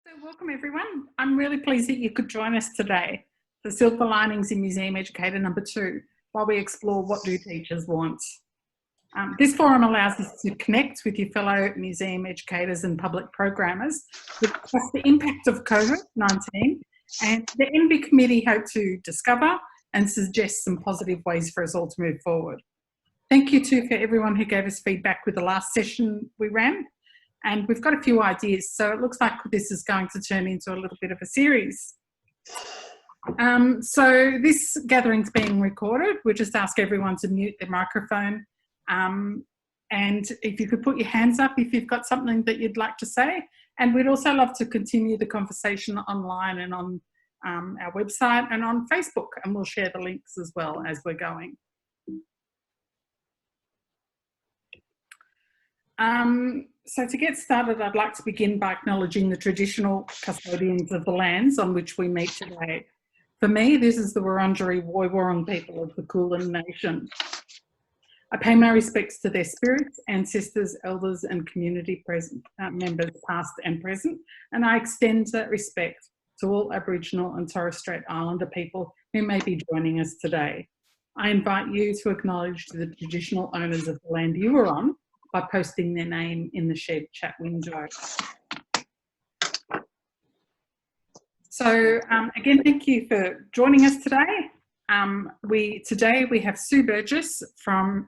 So welcome everyone. I'm really pleased that you could join us today for Silver Linings in Museum Educator number 2, while we explore what do teachers want. This forum allows us to connect with your fellow museum educators and public programmers to discuss the impact of COVID-19, and the MB committee hope to discover and suggest some positive ways for us all to move forward. Thank you too for everyone who gave us feedback with the last session we ran. And we've got a few ideas, so it looks like this is going to turn into a little bit of a series. So this gathering's being recorded. We just ask everyone to mute their microphone. And if you could put your hands up if you've got something that you'd like to say. And we'd also love to continue the conversation online and on our website and on Facebook, and we'll share the links as well as we're going. So to get started, I'd like to begin by acknowledging the traditional custodians of the lands on which we meet today. For me, this is the Wurundjeri Woiwurrung people of the Kulin Nation. I pay my respects to their spirits, ancestors, elders and community members past and present, and I extend that respect to all Aboriginal and Torres Strait Islander people who may be joining us today. I invite you to acknowledge the traditional owners of the land you are on by posting their name in the shared chat window. So again, thank you for joining us today. Today we have Sue Burgess,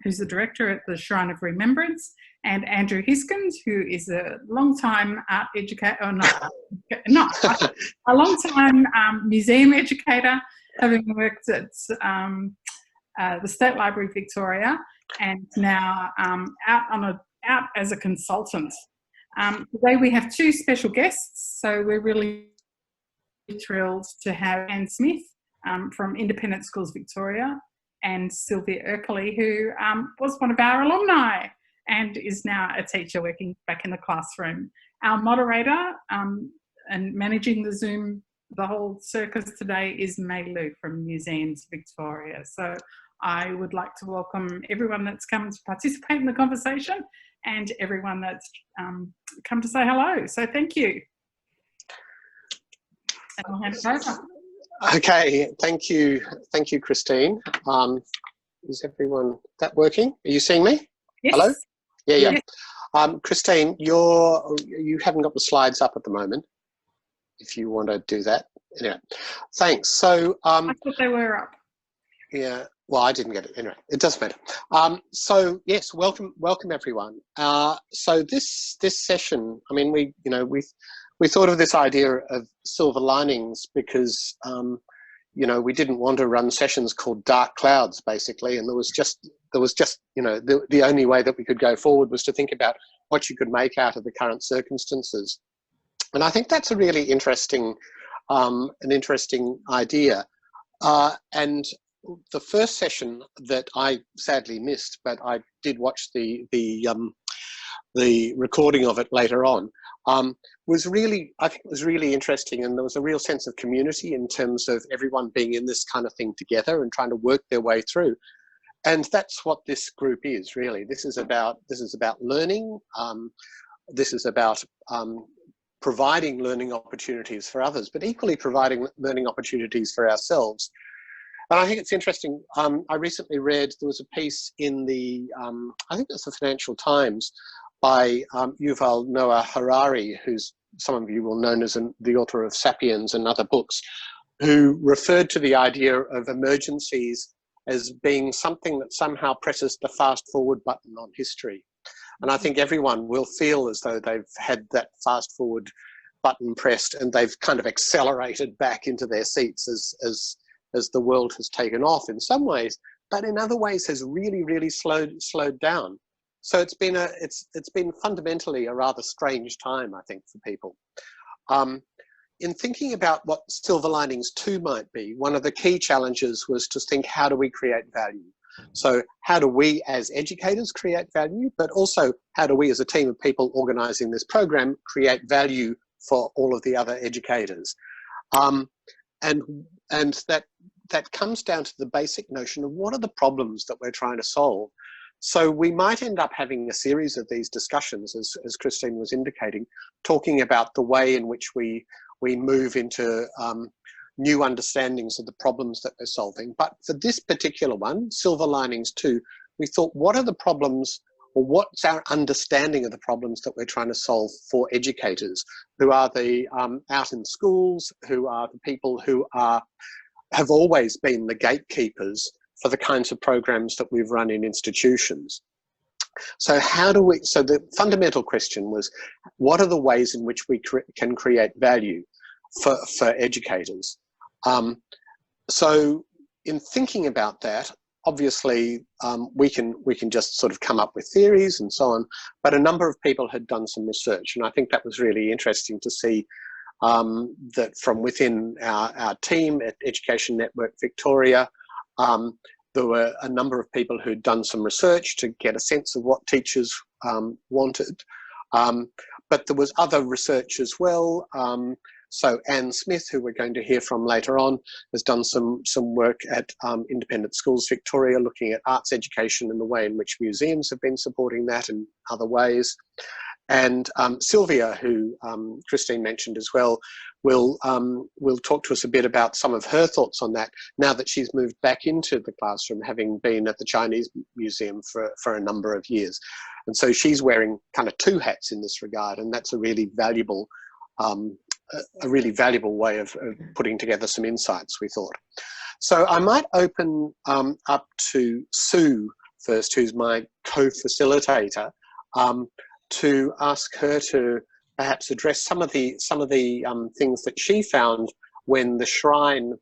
who's the director at the Shrine of Remembrance, and Andrew Hiskins, who is a long-time art educator, or a long-time museum educator, having worked at the State Library Victoria, and now out as a consultant. Today we have two special guests, so we're really thrilled to have Anne Smith from Independent Schools Victoria and Sylvia Ercole, who was one of our alumni and is now a teacher working back in the classroom. Our moderator and managing the Zoom, the whole circus today, is Mei Lu from Museums Victoria. So I would like to welcome everyone that's come to participate in the conversation and everyone that's come to say hello. So thank you. And I'll hand it over. Okay, thank you, Christine. Is everyone that working? Are you seeing me? Yes. Hello? Yeah. Yes. Christine, you haven't got the slides up at the moment. If you want to do that, anyway. Thanks. So I thought they were up. Yeah. Well, I didn't get it. Anyway, it doesn't matter. So yes, welcome everyone. So this session, I mean, we thought of this idea of silver linings because we didn't want to run sessions called dark clouds, basically, and there was just the only way that we could go forward was to think about what you could make out of the current circumstances. And I think that's a really interesting idea. And the first session that I sadly missed, but I did watch the recording of it later on, was really interesting, and there was a real sense of community in terms of everyone being in this kind of thing together and trying to work their way through. And that's what this group is really. This is about learning. This is about providing learning opportunities for others, but equally providing learning opportunities for ourselves. And I think it's interesting. I recently read, there was a piece in the, I think it's the Financial Times, by Yuval Noah Harari, who's some of you will know as the author of Sapiens and other books, who referred to the idea of emergencies as being something that somehow presses the fast forward button on history. And I think everyone will feel as though they've had that fast forward button pressed and they've kind of accelerated back into their seats as the world has taken off in some ways, but in other ways has really slowed down. So it's been fundamentally a rather strange time, I think, for people. In thinking about what Silver Linings 2 might be, one of the key challenges was to think, how do we create value? So how do we as educators create value, but also how do we as a team of people organising this program create value for all of the other educators? And that comes down to the basic notion of what are the problems that we're trying to solve. So we might end up having a series of these discussions, as Christine was indicating, talking about the way in which we move into new understandings of the problems that we're solving. But for this particular one, Silver Linings 2, we thought, what are the problems, or what's our understanding of the problems that we're trying to solve for educators, who are the out in schools, who are the people who have always been the gatekeepers for the kinds of programs that we've run in institutions. So so the fundamental question was, what are the ways in which we can create value for educators? So in thinking about that, obviously we can just sort of come up with theories and so on, but a number of people had done some research, and I think that was really interesting to see that from within our team at Education Network Victoria, there were a number of people who'd done some research to get a sense of what teachers wanted. But there was other research as well. So Anne Smith, who we're going to hear from later on, has done some work at Independent Schools Victoria, looking at arts education and the way in which museums have been supporting that in other ways. And Sylvia, who Christine mentioned as well, will talk to us a bit about some of her thoughts on that now that she's moved back into the classroom, having been at the Chinese Museum for a number of years. And so she's wearing kind of two hats in this regard, and that's a really valuable way of putting together some insights, we thought. So I might open up to Sue first, who's my co-facilitator, to ask her to perhaps address some of the things that she found when the Shrine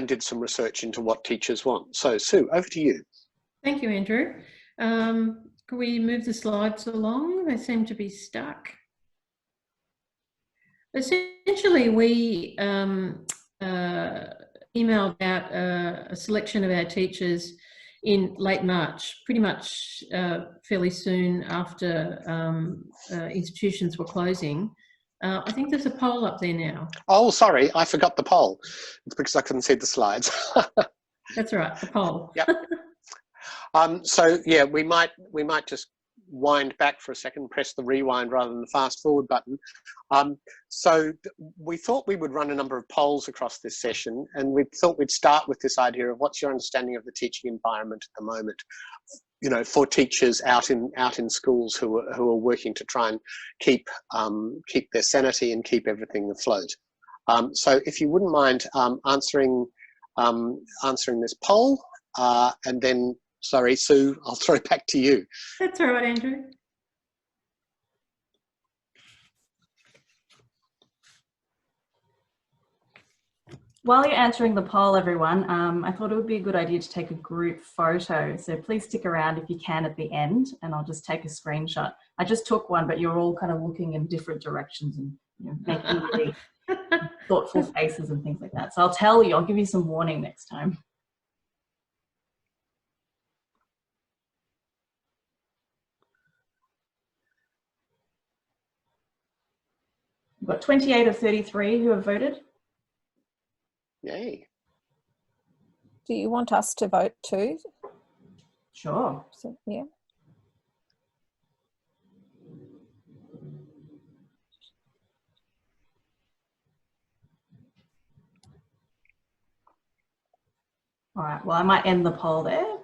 did some research into what teachers want. So Sue, over to you. Thank you, Andrew. Can we move the slides along? They seem to be stuck. Essentially, we emailed out a selection of our teachers in late March, pretty much fairly soon after institutions were closing. I think there's a poll up there now. Oh, sorry, I forgot the poll. It's because I couldn't see the slides. That's all right, the poll. Yep. So yeah, we might just wind back for a second, press the rewind rather than the fast forward button. So we thought we would run a number of polls across this session, and we thought we'd start with this idea of what's your understanding of the teaching environment at the moment, you know, for teachers out in schools who are working to try and keep their sanity and keep everything afloat. So if you wouldn't mind answering this poll, and then, sorry, Sue, I'll throw it back to you. That's all right, Andrew. While you're answering the poll, everyone, I thought it would be a good idea to take a group photo. So please stick around if you can at the end, and I'll just take a screenshot. I just took one, but you're all kind of looking in different directions and, you know, making really thoughtful faces and things like that. So I'll give you some warning next time. We've got 28 of 33 who have voted. Yay. Do you want us to vote too? Sure. So, yeah. All right, well, I might end the poll there.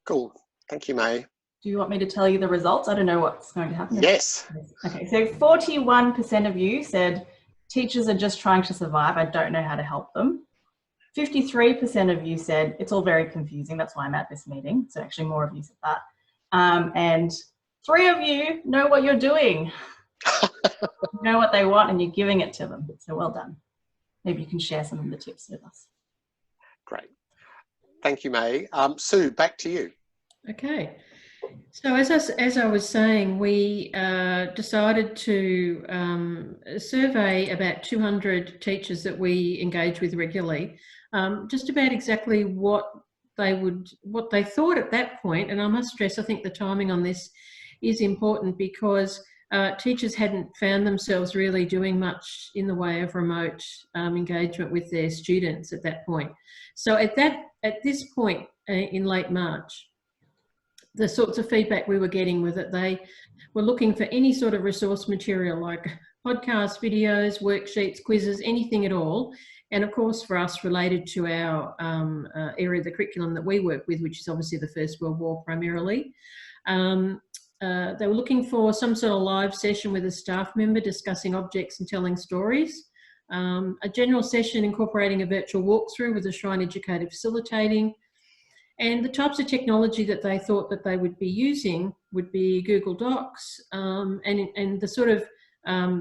Cool. Thank you, May. Do you want me to tell you the results? I don't know what's going to happen. Yes. Okay, so 41% of you said teachers are just trying to survive. I don't know how to help them. 53% of you said it's all very confusing. That's why I'm at this meeting. So actually more of you said that. And 3 of you know what you're doing. You know what they want and you're giving it to them. So well done. Maybe you can share some of the tips with us. Great. Thank you, May. Sue, back to you. Okay. So as I was saying, we decided to survey about 200 teachers that we engage with regularly, just about exactly what they thought at that point. And I must stress, I think the timing on this is important because teachers hadn't found themselves really doing much in the way of remote engagement with their students at that point. So at this point in late March, the sorts of feedback we were getting was that they were looking for any sort of resource material like podcasts, videos, worksheets, quizzes, anything at all. And of course, for us, related to our area of the curriculum that we work with, which is obviously the First World War primarily. They were looking for some sort of live session with a staff member discussing objects and telling stories. A general session incorporating a virtual walkthrough with a Shrine educator facilitating. And the types of technology that they thought that they would be using would be Google Docs, and the sort of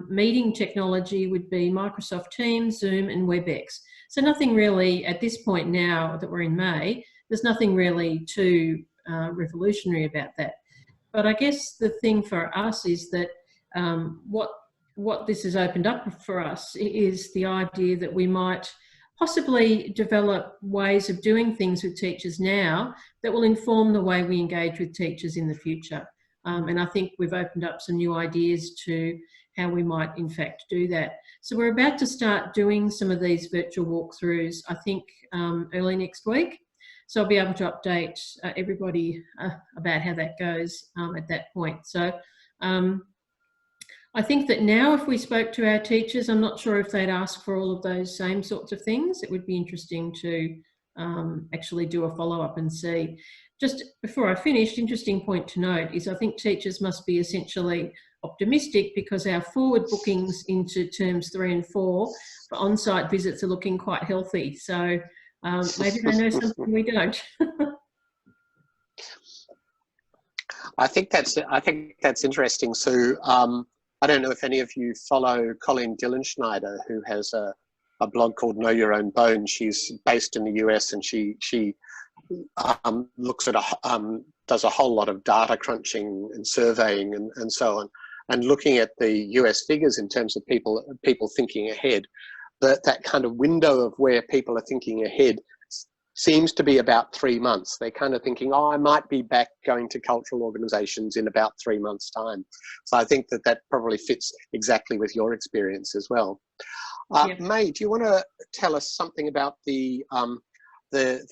meeting technology would be Microsoft Teams, Zoom and WebEx. So nothing really, at this point now that we're in May, there's nothing really too revolutionary about that. But I guess the thing for us is that what this has opened up for us is the idea that we might possibly develop ways of doing things with teachers now that will inform the way we engage with teachers in the future. And I think we've opened up some new ideas to how we might in fact do that. So we're about to start doing some of these virtual walkthroughs, I think early next week. So I'll be able to update everybody about how that goes at that point. So I think that now if we spoke to our teachers, I'm not sure if they'd ask for all of those same sorts of things. It would be interesting to actually do a follow-up and see. Just before I finish, interesting point to note is I think teachers must be essentially optimistic because our forward bookings into terms 3 and 4 for on-site visits are looking quite healthy. So maybe they know something we don't. I think that's interesting, Sue. I don't know if any of you follow Colleen Dillenschneider, who has a blog called Know Your Own Bone. She's based in the US, and she looks at does a whole lot of data crunching and surveying and so on, and looking at the US figures in terms of people thinking ahead. That kind of window of where people are thinking ahead seems to be about 3 months. They're kind of thinking, oh, I might be back going to cultural organisations in about 3 months' time. So I think that probably fits exactly with your experience as well. May, do you want to tell us something about the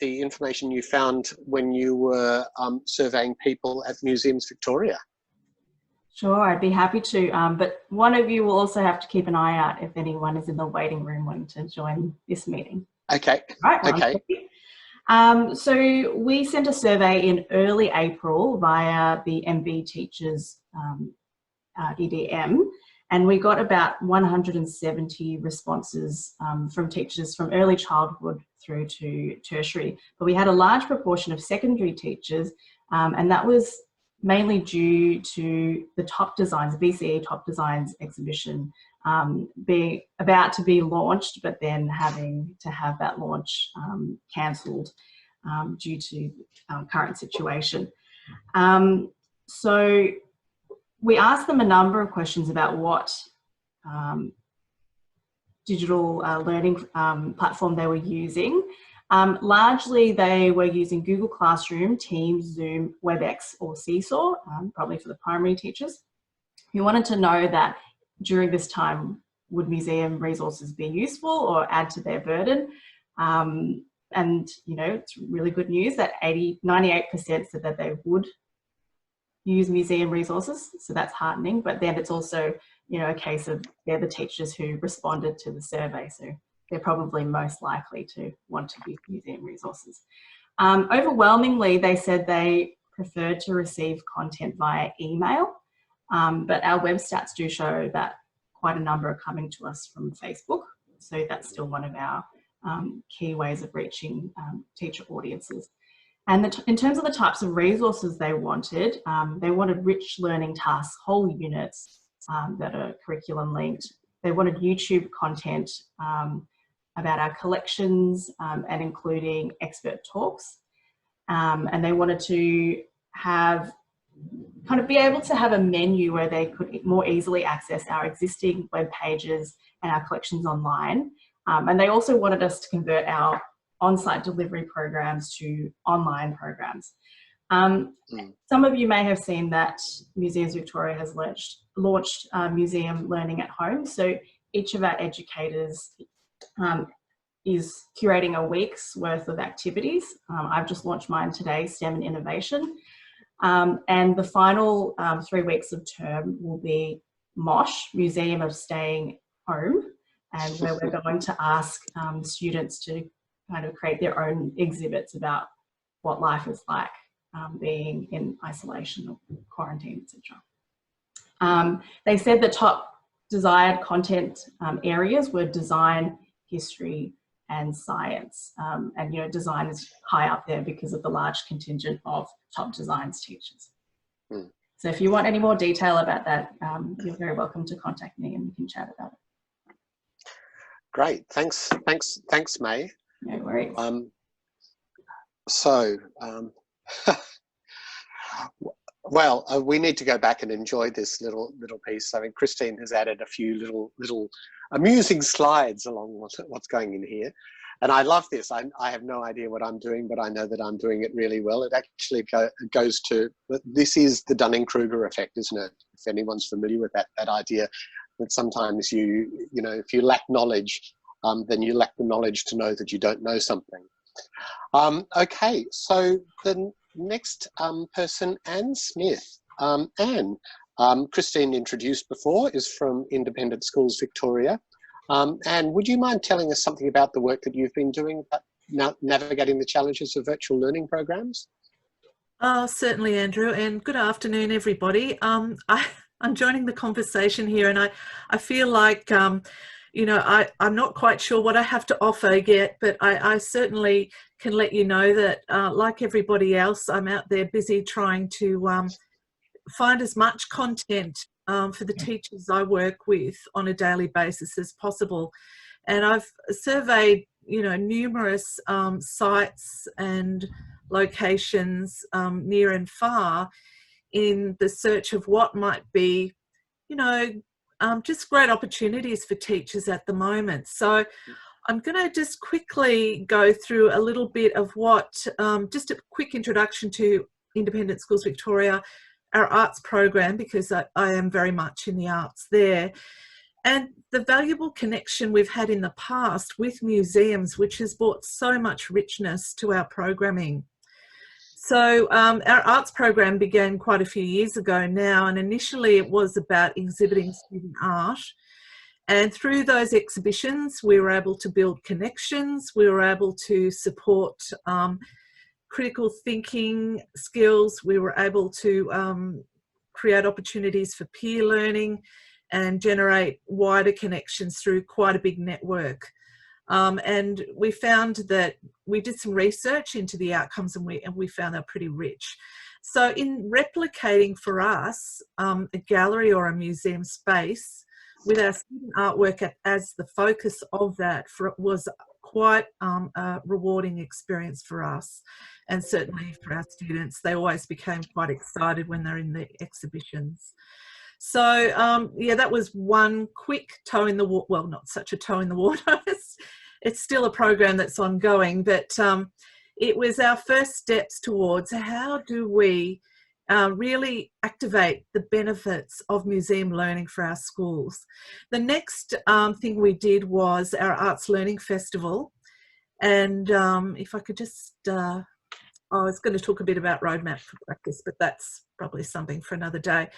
information you found when you were surveying people at Museums Victoria? Sure, I'd be happy to. But one of you will also have to keep an eye out if anyone is in the waiting room wanting to join this meeting. Okay. Right. Okay. So we sent a survey in early April via the MV Teachers EDM, and we got about 170 responses from teachers from early childhood through to tertiary. But we had a large proportion of secondary teachers, and that was mainly due to the Top Designs, VCE Top Designs exhibition being about to be launched, but then having to have that launch cancelled due to current situation. So we asked them a number of questions about what digital learning platform they were using. Largely, they were using Google Classroom, Teams, Zoom, WebEx, or Seesaw, probably for the primary teachers. We wanted to know that during this time, would museum resources be useful or add to their burden? And, you know, it's really good news that 98% said that they would use museum resources. So that's heartening. But then it's also, you know, a case of they're the teachers who responded to the survey. So they're probably most likely to want to use museum resources. Overwhelmingly, they said they preferred to receive content via email, but our web stats do show that quite a number are coming to us from Facebook. So that's still one of our key ways of reaching teacher audiences. And in terms of the types of resources they wanted rich learning tasks, whole units that are curriculum linked. They wanted YouTube content about our collections and including expert talks. And they wanted to have be able to have a menu where they could more easily access our existing web pages and our collections online. And they also wanted us to convert our on-site delivery programs to online programs. Some of you may have seen that Museums Victoria has launched Museum Learning at Home. So each of our educators is curating a week's worth of activities. I've just launched mine today, STEM and Innovation. And the final 3 weeks of term will be MOSH, Museum of Staying Home, and where we're going to ask students to kind of create their own exhibits about what life is like being in isolation or quarantine, etc. They said the top desired content areas were design, history, and science. And you know, design is high up there because of the large contingent of top designs teachers. So if you want any more detail about that, you're very welcome to contact me and we can chat about it. Great, thanks, May. No worries. Well, we need to go back and enjoy this little piece. I mean, Christine has added a few little amusing slides along what's going in here. And I love this. I have no idea what I'm doing, but I know that I'm doing it really well. It actually goes to, this is the Dunning-Kruger effect, isn't it? If anyone's familiar with that idea, that sometimes you know, if you lack knowledge, then you lack the knowledge to know that you don't know something. Okay, so the next person, Anne Smith. Anne, Christine introduced before, is from Independent Schools Victoria. Anne, would you mind telling us something about the work that you've been doing about navigating the challenges of virtual learning programs? Certainly, Andrew, and good afternoon, everybody. I'm joining the conversation here, and I feel like, you know, I'm not quite sure what I have to offer yet, but I certainly can let you know that, like everybody else, I'm out there busy trying to find as much content for the teachers I work with on a daily basis as possible. And I've surveyed, you know, numerous sites and locations near and far in the search of what might be, you know, just great opportunities for teachers at the moment. So I'm going to just quickly go through a little bit of what, just a quick introduction to Independent Schools Victoria, our arts program, because I am very much in the arts there, and the valuable connection we've had in the past with museums, which has brought so much richness to our programming. So our arts program began quite a few years ago now, and initially it was about exhibiting student art. And through those exhibitions, we were able to build connections, we were able to support critical thinking skills, we were able to create opportunities for peer learning and generate wider connections through quite a big network. And we found that we did some research into the outcomes, and we found they're pretty rich. So in replicating for us a gallery or a museum space with our student artwork as the focus of that, was quite a rewarding experience for us, and certainly for our students. They always became quite excited when they're in the exhibitions. So yeah, that was one quick toe in the water. Well, not such a toe in the water. It's still a program that's ongoing, but it was our first steps towards how do we really activate the benefits of museum learning for our schools. The next thing we did was our Arts Learning Festival, and if I could just, I was going to talk a bit about roadmap for practice, but that's probably something for another day.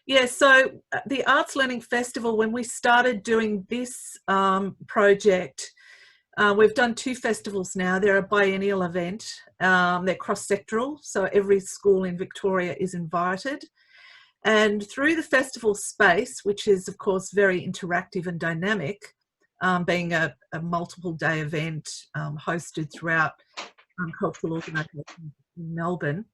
Yeah, so the Arts Learning Festival, when we started doing this project, we've done 2 festivals now. They're a biennial event. They're cross-sectoral, so every school in Victoria is invited. And through the festival space, which is, of course, very interactive and dynamic, being a multiple-day event hosted throughout cultural organisations in Melbourne,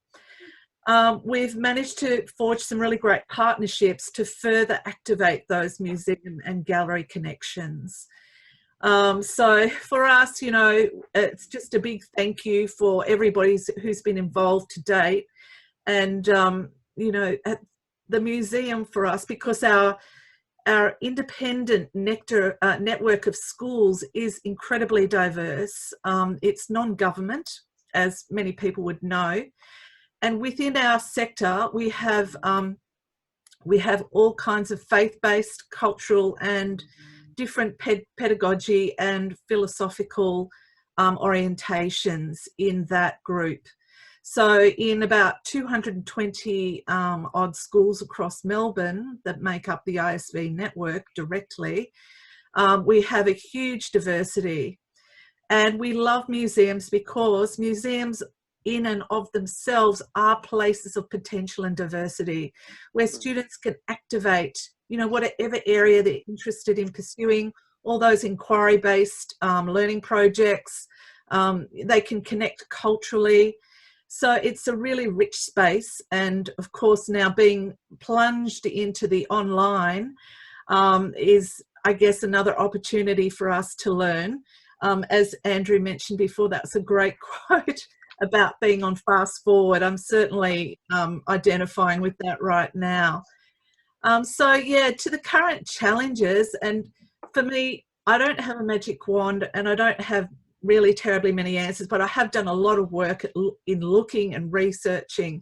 we've managed to forge some really great partnerships to further activate those museum and gallery connections. So for us, you know, it's just a big thank you for everybody who's been involved to date. And, you know, at the museum for us, because our independent network of schools is incredibly diverse. It's non-government, as many people would know. And within our sector, we have all kinds of faith-based, cultural and different pedagogy and philosophical orientations in that group. So in about 220 odd schools across Melbourne that make up the ISV network directly, we have a huge diversity. And we love museums because museums in and of themselves are places of potential and diversity where students can activate, you know, whatever area they're interested in pursuing, all those inquiry-based learning projects. They can connect culturally. So it's a really rich space. And of course, now being plunged into the online is, I guess, another opportunity for us to learn. As Andrew mentioned before, that's a great quote about being on fast forward. I'm certainly identifying with that right now. So yeah, to the current challenges, and for me, I don't have a magic wand and I don't have really terribly many answers, but I have done a lot of work in looking and researching.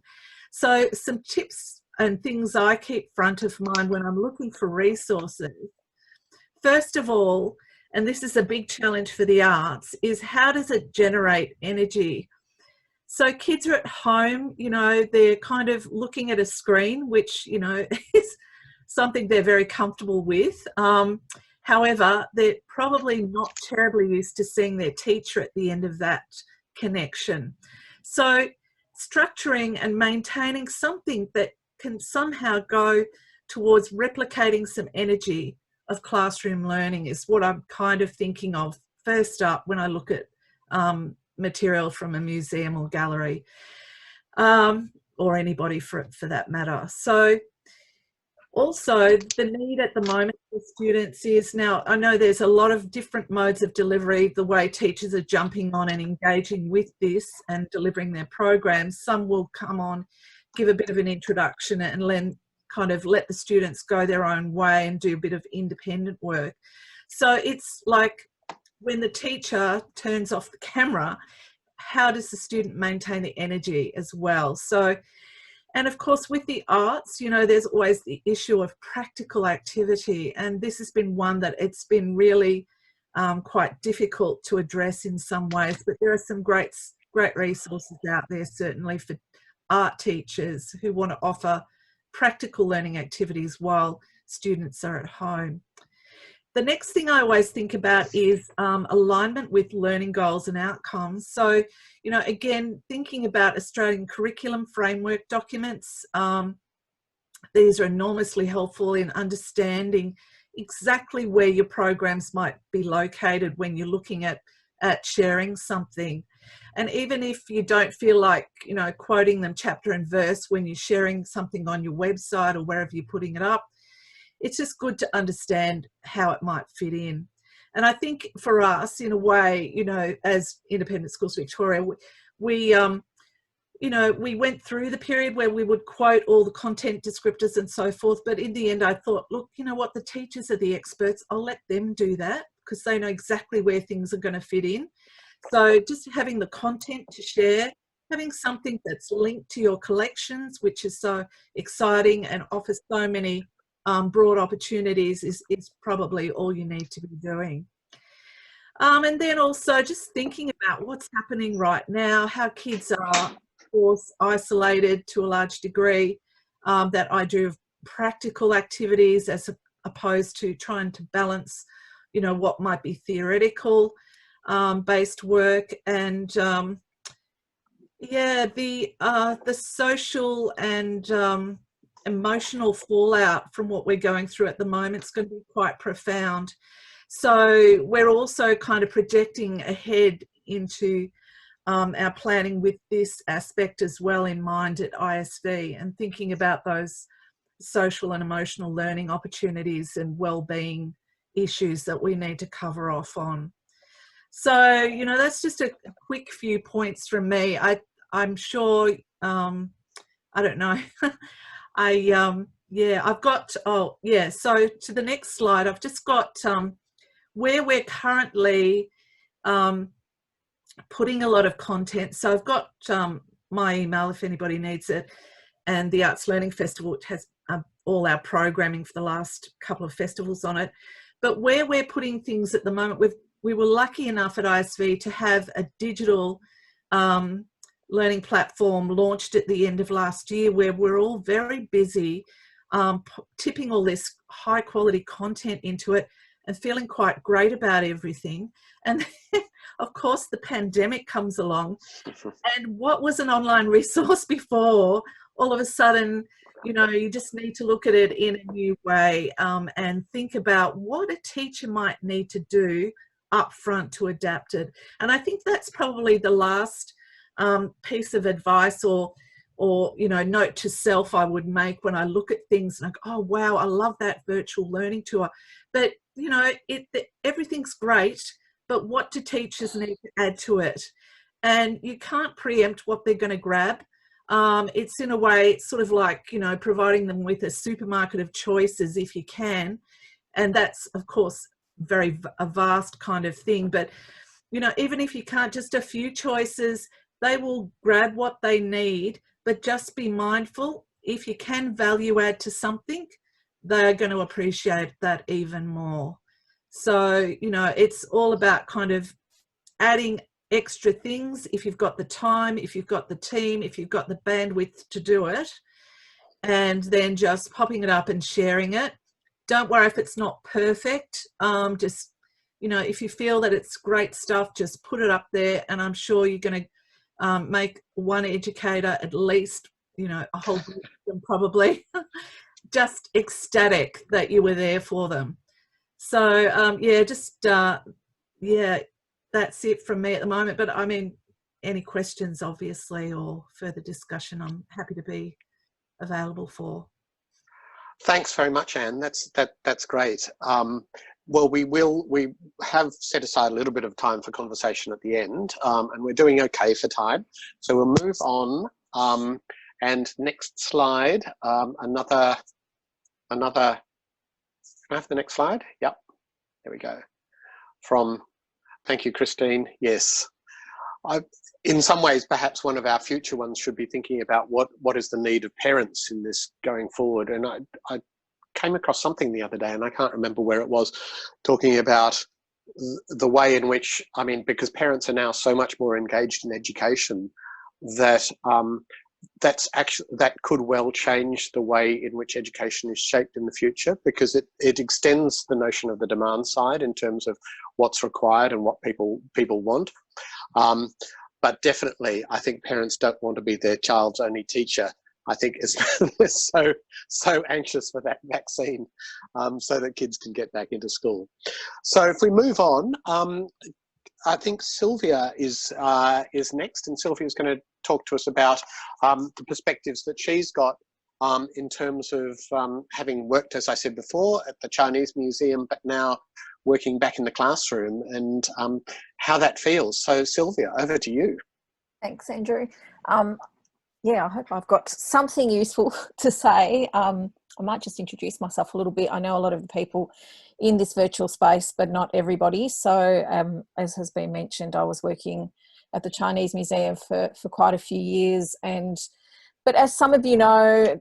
So some tips and things I keep front of mind when I'm looking for resources. First of all, and this is a big challenge for the arts, is how does it generate energy? So kids are at home, you know, they're kind of looking at a screen, which, you know, is something they're very comfortable with. However, they're probably not terribly used to seeing their teacher at the end of that connection. So structuring and maintaining something that can somehow go towards replicating some energy of classroom learning is what I'm kind of thinking of first up when I look at material from a museum or gallery, or anybody for that matter. So also the need at the moment for students is, now I know there's a lot of different modes of delivery, the way teachers are jumping on and engaging with this and delivering their programs. Some will come on, give a bit of an introduction and then kind of let the students go their own way and do a bit of independent work. So it's like when the teacher turns off the camera, how does the student maintain the energy as well? So, and of course with the arts, you know, there's always the issue of practical activity, and this has been one that it's been really quite difficult to address in some ways, but there are some great resources out there certainly for art teachers who want to offer practical learning activities while students are at home. The next thing I always think about is alignment with learning goals and outcomes. So, you know, again, thinking about Australian curriculum framework documents, these are enormously helpful in understanding exactly where your programs might be located when you're looking at sharing something. And even if you don't feel like, you know, quoting them chapter and verse when you're sharing something on your website or wherever you're putting it up, it's just good to understand how it might fit in. And I think for us, in a way, you know, as Independent Schools Victoria, we you know, we went through the period where we would quote all the content descriptors and so forth. But in the end, I thought, look, you know what, the teachers are the experts. I'll let them do that because they know exactly where things are going to fit in. So just having the content to share, having something that's linked to your collections, which is so exciting and offers so many broad opportunities, is probably all you need to be doing. And then also just thinking about what's happening right now, how kids are, of course, isolated to a large degree, that I do practical activities as opposed to trying to balance, you know, what might be theoretical based work. And yeah, the social and emotional fallout from what we're going through at the moment is going to be quite profound. So we're also kind of projecting ahead into our planning with this aspect as well in mind at ISV, and thinking about those social and emotional learning opportunities and well-being issues that we need to cover off on. So, you know, that's just a quick few points from me. I'm sure, I don't know, yeah, I've got, oh yeah, so to the next slide, I've just got where we're currently putting a lot of content. So I've got my email if anybody needs it, and the Arts Learning Festival, which has all our programming for the last couple of festivals on it. But where we're putting things at the moment, we were lucky enough at ISV to have a digital learning platform launched at the end of last year, where we're all very busy tipping all this high quality content into it and feeling quite great about everything. And then, of course, the pandemic comes along, and what was an online resource before, all of a sudden, you know, you just need to look at it in a new way and think about what a teacher might need to do up front to adapt it. And I think that's probably the last piece of advice or you know, note to self I would make when I look at things and I go, oh wow, I love that virtual learning tour. But you know, everything's great, but what do teachers need to add to it? And you can't preempt what they're going to grab. It's in a way, it's sort of like, you know, providing them with a supermarket of choices if you can. And that's, of course, a vast kind of thing. But, you know, even if you can't, just a few choices, they will grab what they need, but just be mindful. If you can value add to something, they're going to appreciate that even more. So, you know, it's all about kind of adding extra things if you've got the time, if you've got the team, if you've got the bandwidth to do it, and then just popping it up and sharing it. Don't worry if it's not perfect. Just, you know, if you feel that it's great stuff, just put it up there, and I'm sure you're going to make one educator at least, you know, a whole group of them probably just ecstatic that you were there for them. So yeah, just yeah, that's it from me at the moment. But I mean, any questions obviously or further discussion, I'm happy to be available for. Thanks very much, Anne. That's great. Well, we have set aside a little bit of time for conversation at the end, and we're doing okay for time. So we'll move on. And next slide, another. Can I have the next slide? Yep. There we go. Thank you, Christine. Yes. In some ways, perhaps one of our future ones should be thinking about what is the need of parents in this going forward. And I came across something the other day, and I can't remember where it was, talking about the way in which, I mean, because parents are now so much more engaged in education, that that could well change the way in which education is shaped in the future, because it extends the notion of the demand side in terms of what's required and what people want. But definitely, I think parents don't want to be their child's only teacher. I think is so anxious for that vaccine, so that kids can get back into school. So if we move on, I think Sylvia is next, and Sylvia is going to talk to us about the perspectives that she's got in terms of having worked, as I said before, at the Chinese Museum, but now working back in the classroom, and how that feels. So Sylvia, over to you. Thanks, Andrew. Yeah, I hope I've got something useful to say. I might just introduce myself a little bit. I know a lot of the people in this virtual space, but not everybody. So as has been mentioned, I was working at the Chinese Museum for quite a few years. But as some of you know,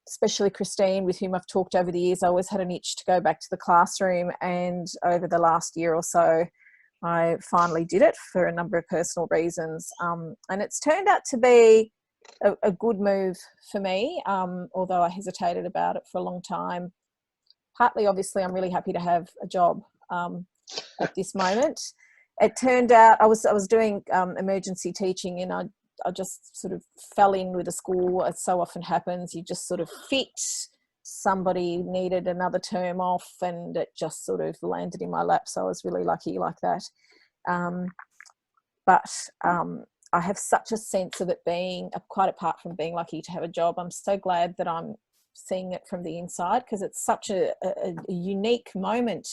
especially Christine, with whom I've talked over the years, I always had an itch to go back to the classroom. And over the last year or so, I finally did it for a number of personal reasons. And it's turned out to be a good move for me, although I hesitated about it for a long time. Partly, obviously, I'm really happy to have a job at this moment. It turned out I was doing emergency teaching, and I just sort of fell in with a school, as so often happens. You just sort of fit. Somebody needed another term off, and it just sort of landed in my lap. So I was really lucky like that. But I have such a sense of it being, quite apart from being lucky to have a job, I'm so glad that I'm seeing it from the inside, because it's such a unique moment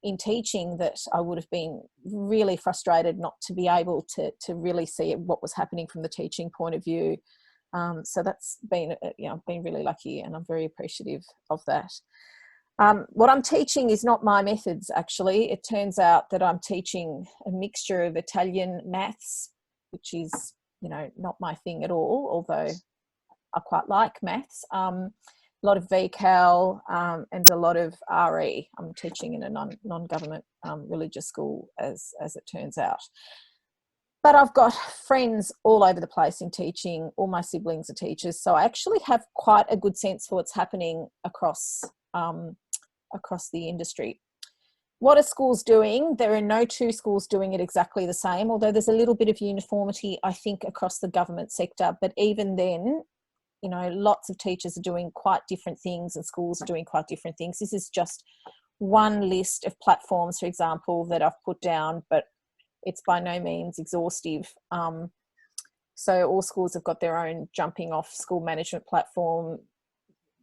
in teaching that I would have been really frustrated not to be able to really see what was happening from the teaching point of view. So that's been, I've been really lucky, and I'm very appreciative of that. What I'm teaching is not my methods, actually. It turns out that I'm teaching a mixture of Italian maths, which is, not my thing at all, although I quite like maths. A lot of VCAL and a lot of RE. I'm teaching in a non-government religious school, as it turns out. But I've got friends all over the place in teaching. All my siblings are teachers, so I actually have quite a good sense for what's happening across the industry. What are schools doing? There are no two schools doing it exactly the same, although there's a little bit of uniformity, I think, across the government sector. But even then, you know, lots of teachers are doing quite different things and schools are doing quite different things. This is just one list of platforms, for example, that I've put down, but it's by no means exhaustive. So all schools have got their own jumping off school management platform.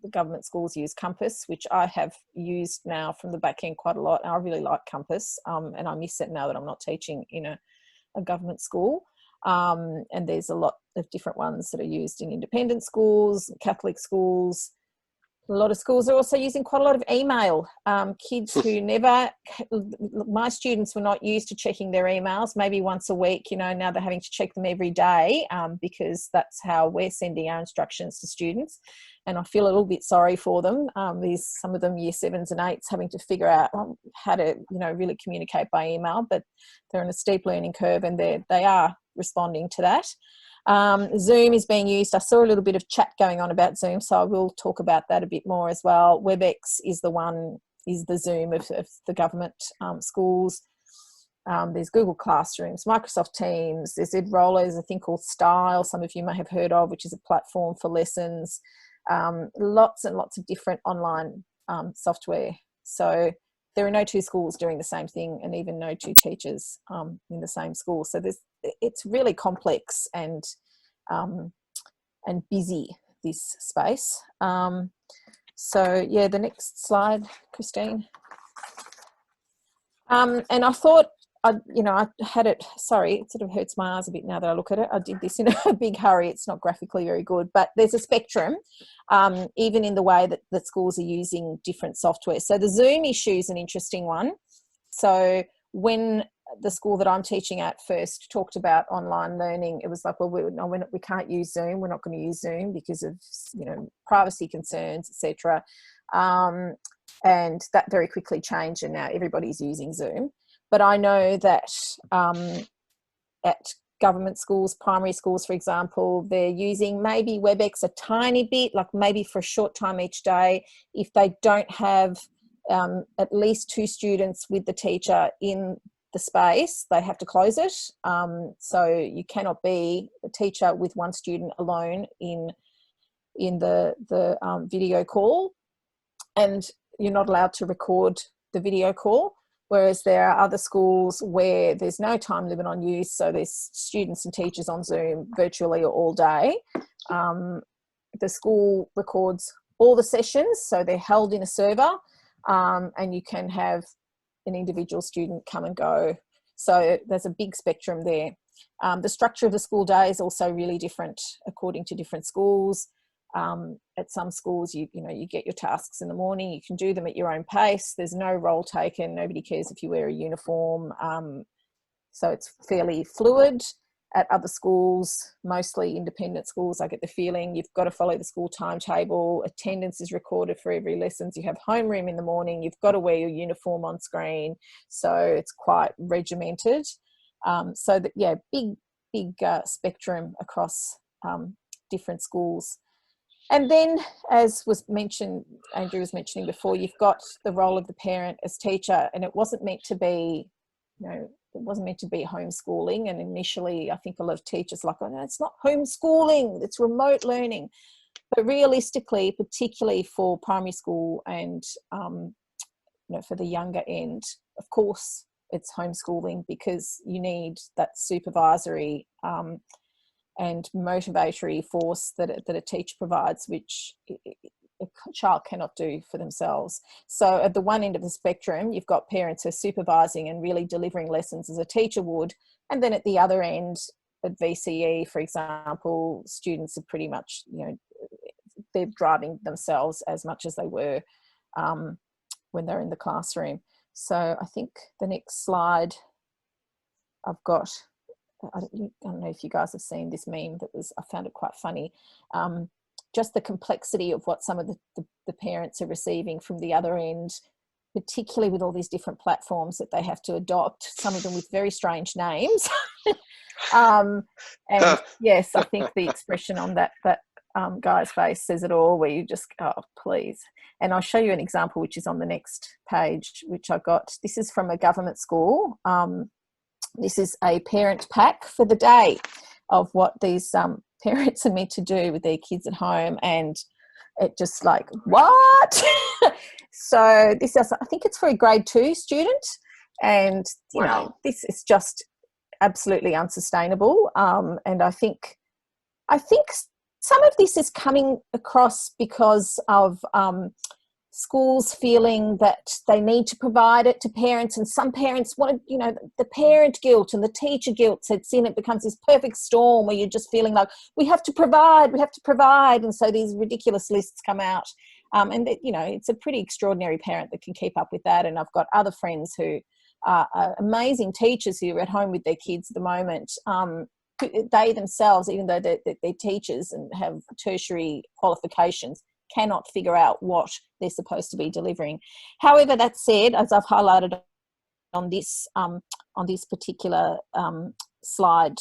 The government schools use Compass, which I have used now from the back end quite a lot. I really like Compass, and I miss it now that I'm not teaching in a government school. And there's a lot of different ones that are used in independent schools, Catholic schools. A lot of schools are also using quite a lot of email. Kids who my students were not used to checking their emails, maybe once a week, you know, now they're having to check them every day, because that's how we're sending our instructions to students. And I feel a little bit sorry for them. Some of them year 7s and 8s having to figure out how to, you know, really communicate by email, but they're in a steep learning curve and they are responding to that. Zoom is being used. I saw a little bit of chat going on about Zoom, so I will talk about that a bit more as well. WebEx is the Zoom of the government schools. There's Google Classrooms, Microsoft Teams, there's Ercole, there's a thing called Style, some of you may have heard of, which is a platform for lessons. Lots and lots of different online software. So there are no two schools doing the same thing, and even no two teachers in the same school. So it's really complex and busy, this space. So yeah, the next slide, Christine. And I thought, I had it, sorry, it sort of hurts my eyes a bit now that I look at it. I did this in a big hurry. It's not graphically very good, but there's a spectrum, even in the way that schools are using different software. So the Zoom issue is an interesting one. So when the school that I'm teaching at first talked about online learning, it was like, well, we can't use Zoom. We're not going to use Zoom because of, you know, privacy concerns, etc. And that very quickly changed, and now everybody's using Zoom. But I know that at government schools, primary schools, for example, they're using maybe WebEx a tiny bit, like maybe for a short time each day. If they don't have at least 2 students with the teacher in the space, they have to close it. So you cannot be a teacher with 1 student alone in the video call, and you're not allowed to record the video call. Whereas there are other schools where there's no time limit on use, so there's students and teachers on Zoom virtually all day. The school records all the sessions, so they're held in a server, and you can have an individual student come and go. So there's a big spectrum there. The structure of the school day is also really different according to different schools. At some schools, you get your tasks in the morning, you can do them at your own pace. There's no role taken. Nobody cares if you wear a uniform. So it's fairly fluid. At other schools, mostly independent schools, I get the feeling you've got to follow the school timetable. Attendance is recorded for every lesson. You have homeroom in the morning. You've got to wear your uniform on screen. So it's quite regimented. So that, yeah, big spectrum across different schools. And then, as was mentioned, Andrew was mentioning before, you've got the role of the parent as teacher, and it wasn't meant to be, it wasn't meant to be homeschooling. And initially, I think a lot of teachers are like, oh no, it's not homeschooling, it's remote learning. But realistically, particularly for primary school and for the younger end, of course, it's homeschooling, because you need that supervisory and motivatory force that a teacher provides, which a child cannot do for themselves. So at the one end of the spectrum, you've got parents who are supervising and really delivering lessons as a teacher would. And then at the other end, at VCE, for example, students are pretty much, they're driving themselves as much as they were when they're in the classroom. So I think the next slide I've got, I don't know if you guys have seen this meme I found it quite funny. Just the complexity of what some of the parents are receiving from the other end. particularly with all these different platforms that they have to adopt, some of them with very strange names. And yes, I think the expression on that guy's face says it all, where you just go, oh, please. And I'll show you an example which is on the next page, which I got. This is from a government school. This is a parent pack for the day of what these parents are meant to do with their kids at home, and it just like, what? So this is, I think it's for a grade 2 student, and you know, this is just absolutely unsustainable. And I think some of this is coming across because of schools feeling that they need to provide it to parents, and some parents want to, you know, the parent guilt and the teacher guilt sets in. It becomes this perfect storm where you're just feeling like we have to provide, and so these ridiculous lists come out. And you know, it's a pretty extraordinary parent that can keep up with that. And I've got other friends who are amazing teachers who are at home with their kids at the moment. They themselves, even though they're teachers and have tertiary qualifications, cannot figure out what they're supposed to be delivering. However, that said, as I've highlighted on this particular slide,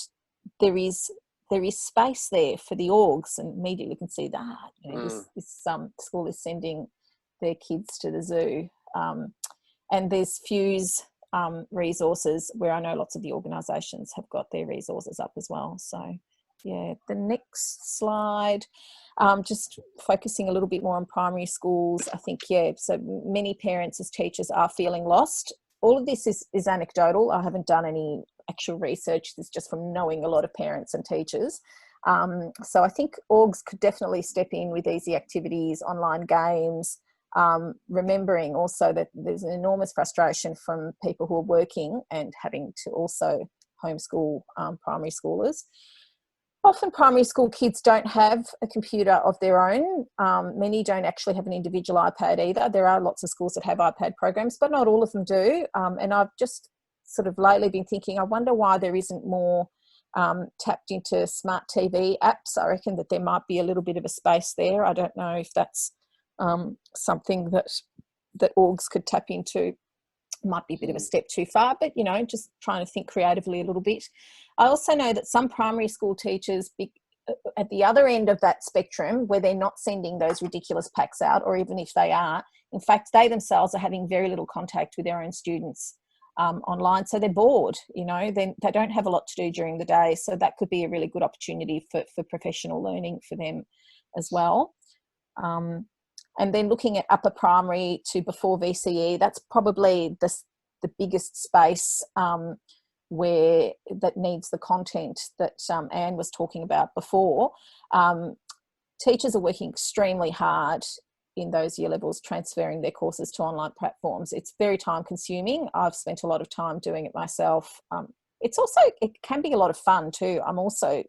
there is space there for the orgs, and immediately you can see that, you know, this school is sending their kids to the zoo, and there's Fuse resources where I know lots of the organisations have got their resources up as well. So yeah, the next slide, just focusing a little bit more on primary schools. I think, yeah, so many parents as teachers are feeling lost. All of this is anecdotal. I haven't done any actual research. This is just from knowing a lot of parents and teachers. So I think orgs could definitely step in with easy activities, online games, remembering also that there's an enormous frustration from people who are working and having to also homeschool primary schoolers. Often primary school kids don't have a computer of their own. Many don't actually have an individual iPad either. There are lots of schools that have iPad programs, but not all of them do. And I've just sort of lately been thinking, I wonder why there isn't more tapped into smart TV apps. I reckon that there might be a little bit of a space there. I don't know if that's something that orgs could tap into. Might be a bit of a step too far, but, you know, just trying to think creatively a little bit. I also know that some primary school teachers at the other end of that spectrum, where they're not sending those ridiculous packs out, or even if they are, in fact, they themselves are having very little contact with their own students online. So they're bored, you know, they don't have a lot to do during the day. So that could be a really good opportunity for professional learning for them as well. And then looking at upper primary to before VCE, that's probably the biggest space where that needs the content that Anne was talking about before. Teachers are working extremely hard in those year levels transferring their courses to online platforms. It's very time consuming. I've spent a lot of time doing it myself. It can be a lot of fun too. I'm also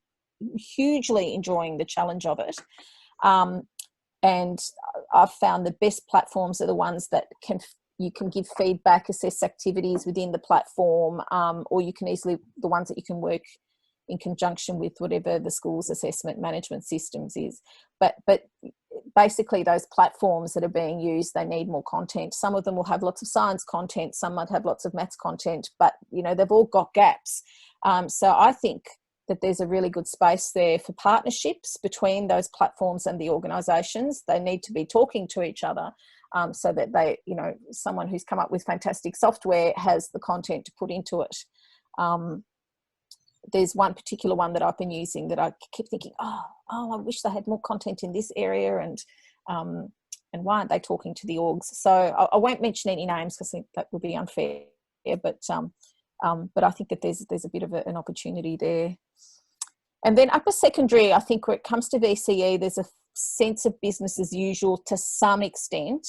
hugely enjoying the challenge of it. And I've found the best platforms are the ones that you can give feedback, assess activities within the platform, or you can easily, the ones that you can work in conjunction with whatever the school's assessment management systems is. But basically those platforms that are being used, they need more content. Some of them will have lots of science content, some might have lots of maths content, but, you know, they've all got gaps. So I think that there's a really good space there for partnerships between those platforms and the organisations. They need to be talking to each other so that they, you know, someone who's come up with fantastic software has the content to put into it. There's one particular one that I've been using that I keep thinking, oh, I wish they had more content in this area, and why aren't they talking to the orgs? So I won't mention any names because I think that would be unfair, but I think that there's a bit of an opportunity there. And then upper secondary, I think where it comes to VCE, there's a sense of business as usual to some extent.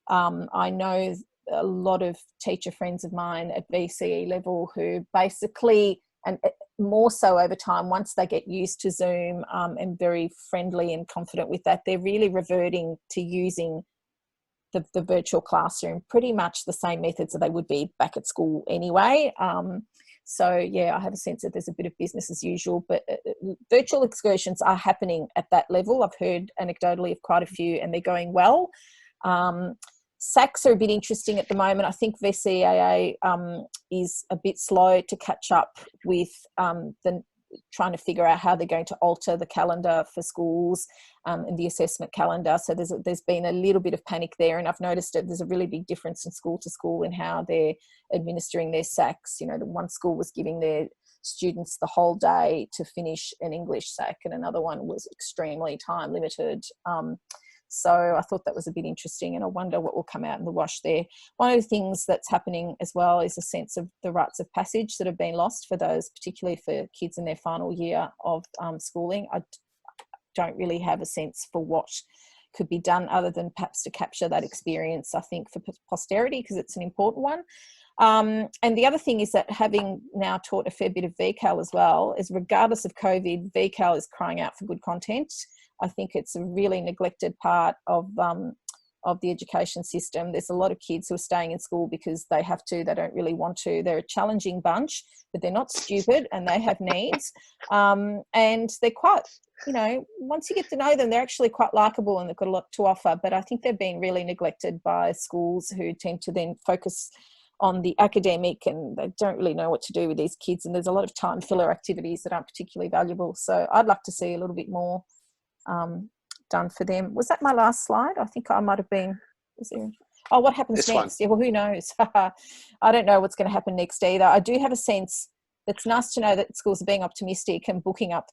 I know a lot of teacher friends of mine at VCE level who basically, and more so over time, once they get used to Zoom and very friendly and confident with that, they're really reverting to using the virtual classroom, pretty much the same methods that they would be back at school anyway. So yeah, I have a sense that there's a bit of business as usual, but virtual excursions are happening at that level. I've heard anecdotally of quite a few, and they're going well. SACs are a bit interesting at the moment. I think VCAA is a bit slow to catch up with trying to figure out how they're going to alter the calendar for schools and the assessment calendar. So there's been a little bit of panic there, and I've noticed that there's a really big difference in school to school in how they're administering their SACs. You know, the one school was giving their students the whole day to finish an English SAC, and another one was extremely time limited. So I thought that was a bit interesting, and I wonder what will come out in the wash there. One of the things that's happening as well is a sense of the rites of passage that have been lost for those, particularly for kids in their final year of schooling. I don't really have a sense for what could be done other than perhaps to capture that experience, I think, for posterity, because it's an important one. And the other thing is that, having now taught a fair bit of VCAL as well, is regardless of COVID, VCAL is crying out for good content. I think it's a really neglected part of the education system. There's a lot of kids who are staying in school because they have to, they don't really want to. They're a challenging bunch, but they're not stupid and they have needs. And they're quite, you know, once you get to know them, they're actually quite likeable and they've got a lot to offer. But I think they're being really neglected by schools who tend to then focus on the academic, and they don't really know what to do with these kids. And there's a lot of time filler activities that aren't particularly valuable. So I'd like to see a little bit more done for them. Was that my last slide? I think I might have been. Was there? Oh, what happens This next? one. Yeah, well, who knows? I don't know what's going to happen next either. I do have a sense. It's nice to know that schools are being optimistic and booking up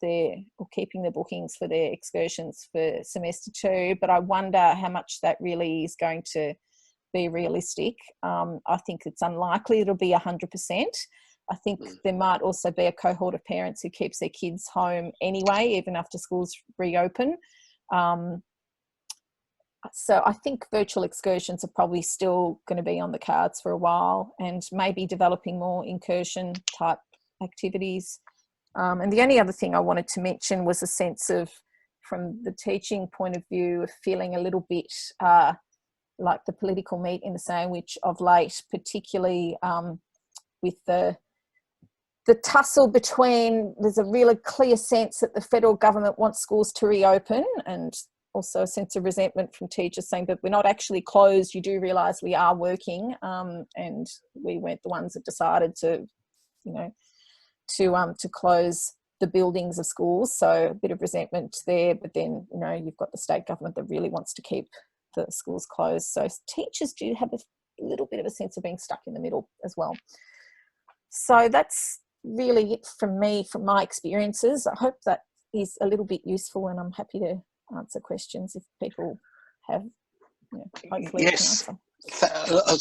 keeping their bookings for their excursions for semester 2. But I wonder how much that really is going to be realistic. I think it's unlikely it'll be 100%. I think there might also be a cohort of parents who keeps their kids home anyway, even after schools reopen. So I think virtual excursions are probably still going to be on the cards for a while, and maybe developing more incursion type activities. And the only other thing I wanted to mention was a sense of, from the teaching point of view, of feeling a little bit like the political meat in the sandwich of late, particularly with the tussle between, there's a really clear sense that the federal government wants schools to reopen, and also a sense of resentment from teachers saying, but we're not actually closed. You do realise we are working, and we weren't the ones that decided to, you know, to close the buildings of schools. So a bit of resentment there, but then, you know, you've got the state government that really wants to keep the schools closed. So teachers do have a little bit of a sense of being stuck in the middle as well. So that's really it from me, from my experiences. I hope that is a little bit useful, and I'm happy to answer questions if people have, you know, hopefully. Yes.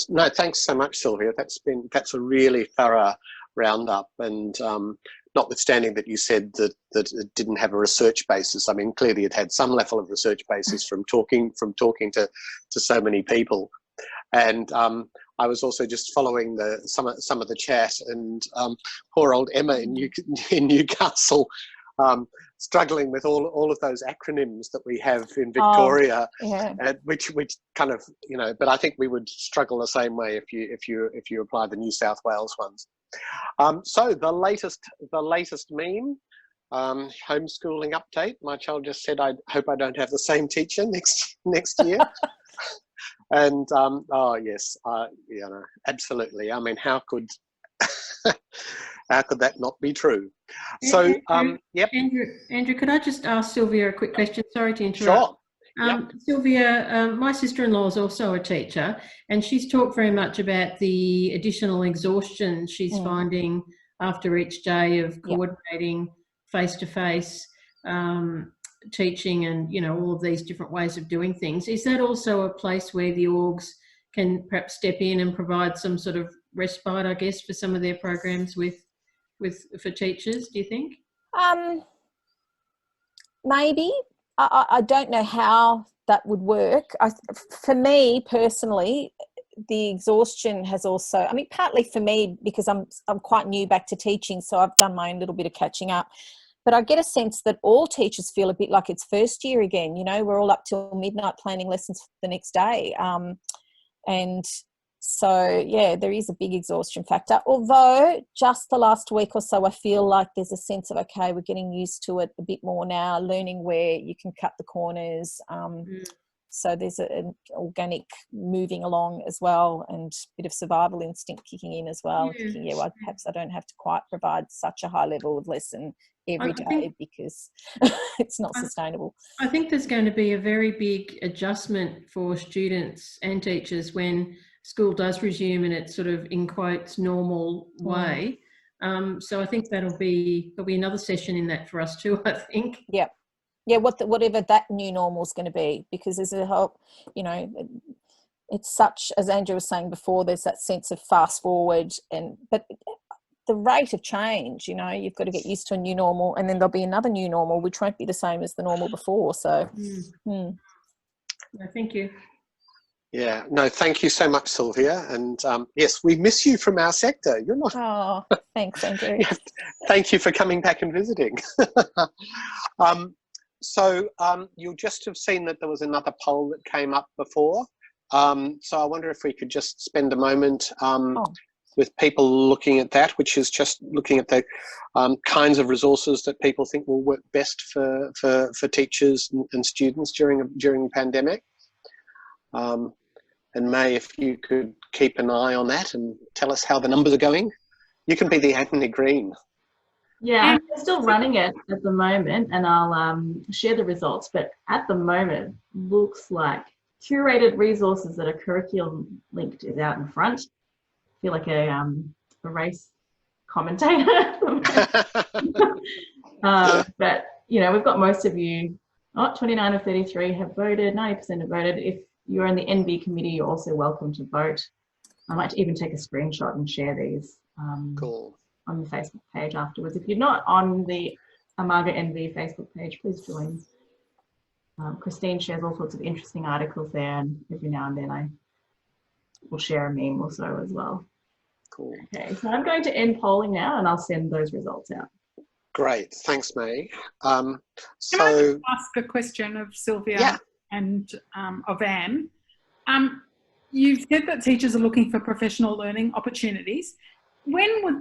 No, thanks so much, Sylvia. That's a really thorough roundup, and notwithstanding that you said that it didn't have a research basis, I mean, clearly it had some level of research basis from talking to so many people. And I was also just following some of the chat, and poor old Emma in Newcastle, struggling with all of those acronyms that we have in Victoria, and which kind of, you know, but I think we would struggle the same way if you apply the New South Wales ones. So the latest meme, homeschooling update. My child just said, "I hope I don't have the same teacher next year." And oh yes, you know, absolutely. I mean, how could that not be true? So yep. Andrew, could I just ask Sylvia a quick question? Sorry to interrupt. Sure. Yep. Sylvia, my sister-in-law is also a teacher, and she's talked very much about the additional exhaustion she's finding after each day of coordinating face-to-face teaching, and, you know, all of these different ways of doing things. Is that also a place where the orgs can perhaps step in and provide some sort of respite, I guess, for some of their programs for teachers, do you think? Maybe. I don't know how that would work. For me personally, the exhaustion has also, I mean, partly for me because I'm quite new back to teaching, so I've done my own little bit of catching up. But I get a sense that all teachers feel a bit like it's first year again. You know, we're all up till midnight planning lessons for the next day. And so, yeah, there is a big exhaustion factor. Although just the last week or so, I feel like there's a sense of, okay, we're getting used to it a bit more now, learning where you can cut the corners. So there's an organic moving along as well, and a bit of survival instinct kicking in as well. Yeah. Thinking, well, perhaps I don't have to quite provide such a high level of lesson every day because it's not sustainable. I think there's going to be a very big adjustment for students and teachers when school does resume in its sort of, in quotes, normal way. So I think there'll be another session in that for us too, I think. Yeah. Yeah, whatever that new normal is going to be, because there's a whole, you know, it's such, as Andrew was saying before, there's that sense of fast forward, but the rate of change, you know, you've got to get used to a new normal, and then there'll be another new normal, which won't be the same as the normal before. So, No, thank you. Yeah, no, thank you so much, Sylvia. And yes, we miss you from our sector. You're not. Oh, thanks, Andrew. Thank you for coming back and visiting. So you'll just have seen that there was another poll that came up before. So I wonder if we could just spend a moment with people looking at that, which is just looking at the kinds of resources that people think will work best for teachers and students during the pandemic. And May, if you could keep an eye on that and tell us how the numbers are going. You can be the Anthony Green. Yeah, I'm still running it at the moment, and I'll share the results. But at the moment, looks like curated resources that are curriculum linked is out in front. I feel like a race commentator. But you know, we've got most of you. 29 of 33 have voted. 90% have voted. If you're in the NV committee, you're also welcome to vote. I might even take a screenshot and share these. Cool. On the Facebook page afterwards. If you're not on the Amaga NV Facebook page, please join. Christine shares all sorts of interesting articles there, and every now and then I will share a meme or so as well. Cool. Okay, so I'm going to end polling now, and I'll send those results out. Great, thanks, May. Can I just ask a question of Sylvia and of Anne? You've said that teachers are looking for professional learning opportunities. When would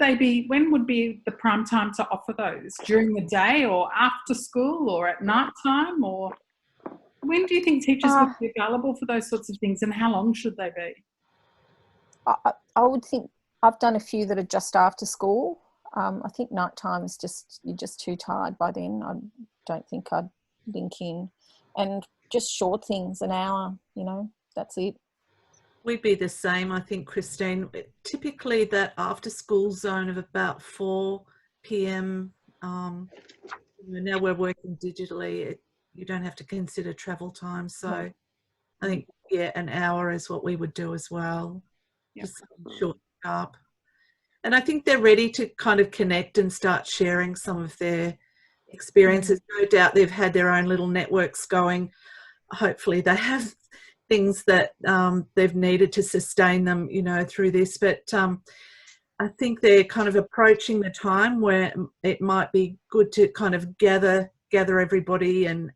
be the prime time to offer those? During the day or after school or at night time? Or when do you think teachers would be available for those sorts of things, and how long should they be? I would think I've done a few that are just after school. I think night time is you're just too tired by then. I don't think I'd link in. And just short things, an hour, you know, that's it. We'd be the same, I think, Christine. Typically that after school zone of about 4 p.m. Now we're working digitally. You don't have to consider travel time. So I think, an hour is what we would do as well. Just short up. And I think they're ready to kind of connect and start sharing some of their experiences. No doubt they've had their own little networks going. Hopefully they have things that they've needed to sustain them, you know, through this. But I think they're kind of approaching the time where it might be good to kind of gather everybody and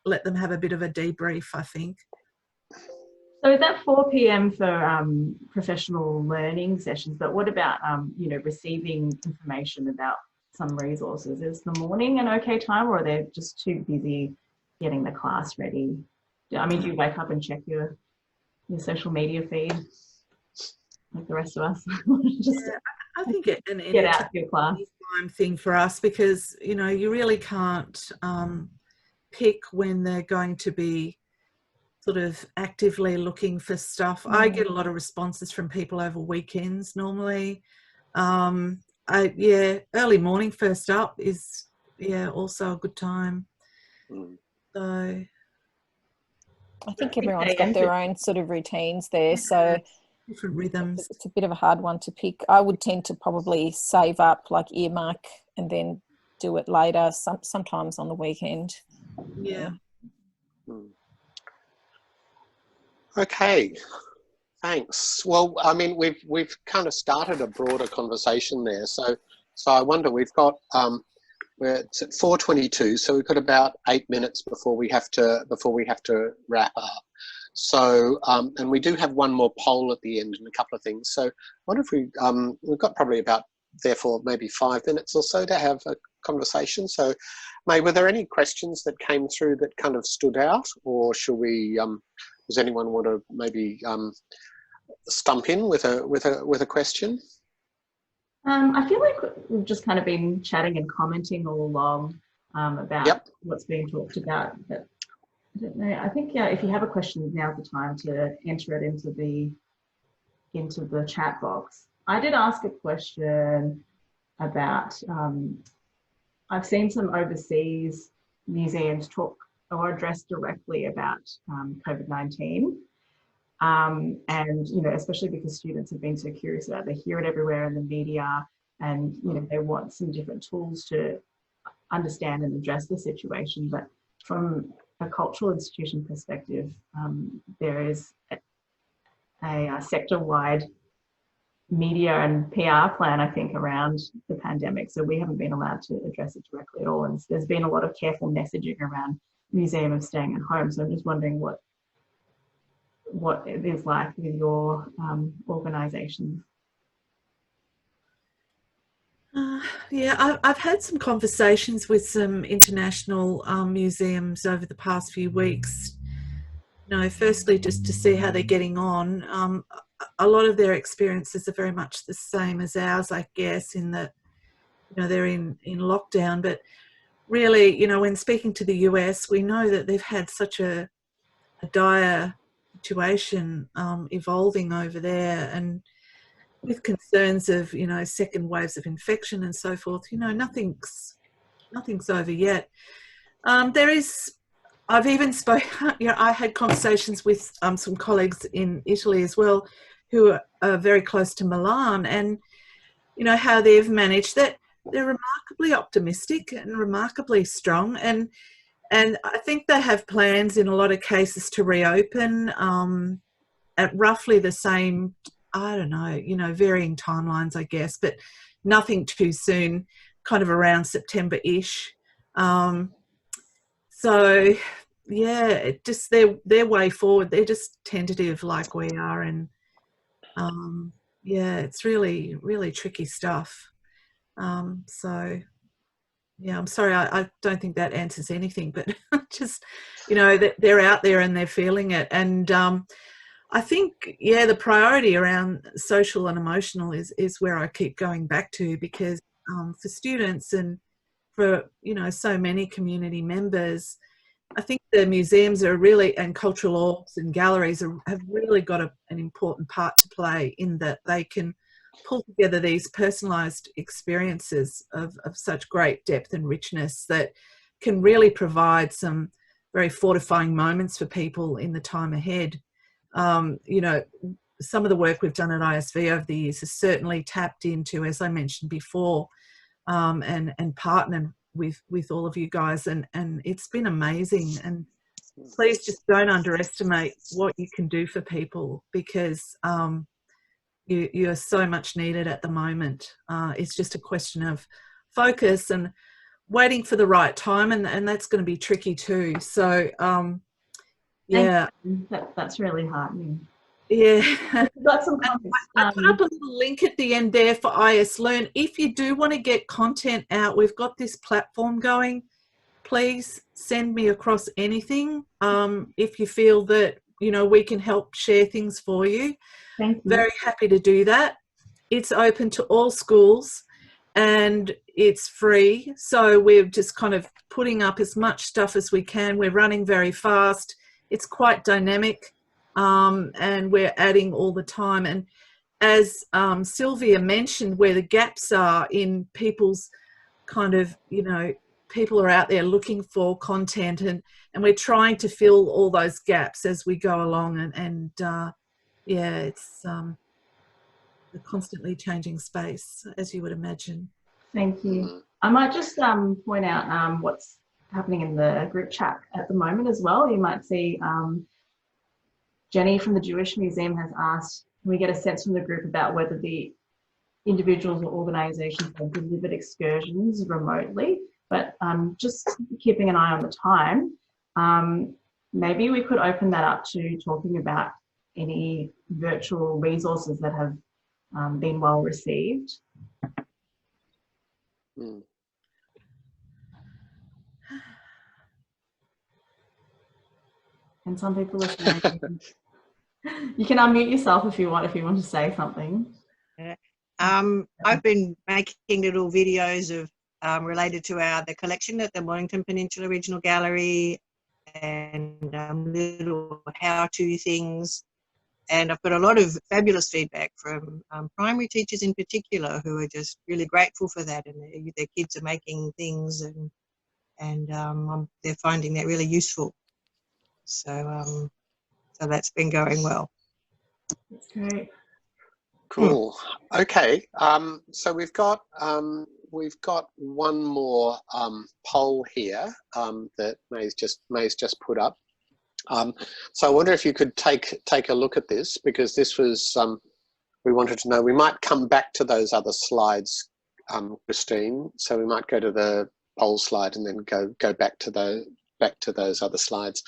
let them have a bit of a debrief, I think. So is that 4 p.m. for professional learning sessions? But what about, you know, receiving information about some resources? Is the morning an okay time, or are they just too busy getting the class ready? I mean, do you wake up and check your social media feed like the rest of us? I think it's an get out of your class thing for us, because, you know, you really can't pick when they're going to be sort of actively looking for stuff. I get a lot of responses from people over weekends normally. Early morning first up is also a good time. So I think everyone's got their own sort of routines there, so different rhythms. It's a bit of a hard one to pick. I would tend to probably save up, like earmark, and then do it later, sometimes on the weekend. Yeah. Okay, thanks. Well, I mean, we've kind of started a broader conversation there. So I wonder, we've got it's at 4:22, so we've got about 8 minutes before we have to wrap up. So and we do have one more poll at the end and a couple of things. So I wonder if we've got probably about therefore maybe 5 minutes or so to have a conversation. So, May, were there any questions that came through that kind of stood out, or should we? Does anyone want to maybe stump in with a question? I feel like we've just kind of been chatting and commenting all along about what's being talked about. But I don't know. I think if you have a question, now's the time to enter it into the chat box. I did ask a question about. I've seen some overseas museums talk or address directly about COVID-19. And, you know, especially because students have been so curious about it, they hear it everywhere in the media, and, you know, they want some different tools to understand and address the situation. But from a cultural institution perspective, there is a sector-wide media and PR plan, I think, around the pandemic. So we haven't been allowed to address it directly at all. And there's been a lot of careful messaging around museum of staying at home. So I'm just wondering what it is like with your organisation. Yeah, I've had some conversations with some international museums over the past few weeks. You know, firstly, just to see how they're getting on. A lot of their experiences are very much the same as ours, I guess, in that, you know, they're in lockdown. But really, you know, when speaking to the US, we know that they've had such a dire situation evolving over there, and with concerns of, you know, second waves of infection and so forth. You know, nothing's over yet. I've even spoken, you know, I had conversations with some colleagues in Italy as well, who are very close to Milan, and, you know, how they've managed that. They're remarkably optimistic and remarkably strong, and I think they have plans in a lot of cases to reopen at roughly the same, I don't know, you know, varying timelines, I guess, but nothing too soon, kind of around September-ish. So yeah, it just their way forward, they're just tentative like we are, and yeah, it's really, really tricky stuff. So yeah, I'm sorry, I don't think that answers anything, but just, you know, they're out there and they're feeling it. And I think, yeah, the priority around social and emotional is where I keep going back to, because for students and for, you know, so many community members, I think the museums are really, and cultural orgs and galleries have really got an important part to play in that they can pull together these personalised experiences of such great depth and richness that can really provide some very fortifying moments for people in the time ahead. You know, some of the work we've done at ISV over the years has certainly tapped into, as I mentioned before, and partnered with all of you guys, and it's been amazing. And please just don't underestimate what you can do for people, because you are so much needed at the moment. It's just a question of focus and waiting for the right time, and that's going to be tricky too. So yeah, that's really heartening. Yeah. Got some comments. I put up a little link at the end there for IS Learn. If you do want to get content out, we've got this platform going. Please send me across anything if you feel that, you know, we can help share things for you. Thank you. Very happy to do that. It's open to all schools and it's free. So we're just kind of putting up as much stuff as we can. We're running very fast. It's quite dynamic. And we're adding all the time. And as Sylvia mentioned, where the gaps are in people's kind of, you know, people are out there looking for content, and we're trying to fill all those gaps as we go along. And yeah, it's a constantly changing space, as you would imagine. Thank you. I might just point out what's happening in the group chat at the moment as well. You might see Jenny from the Jewish Museum has asked, can we get a sense from the group about whether the individuals or organisations have delivered excursions remotely? But just keeping an eye on the time, maybe we could open that up to talking about any virtual resources that have been well received. Mm. And some people are saying, you can unmute yourself if you want to say something. I've been making little videos of related to the collection at the Mornington Peninsula Regional Gallery, and little how-to things. And I've got a lot of fabulous feedback from primary teachers in particular, who are just really grateful for that, and their kids are making things, and they're finding that really useful. So so that's been going well. That's great. Cool. Okay. So we've got one more poll here that May's just put up. So I wonder if you could take a look at this, because this was we wanted to know. We might come back to those other slides, Christine. So we might go to the poll slide and then go back to those other slides.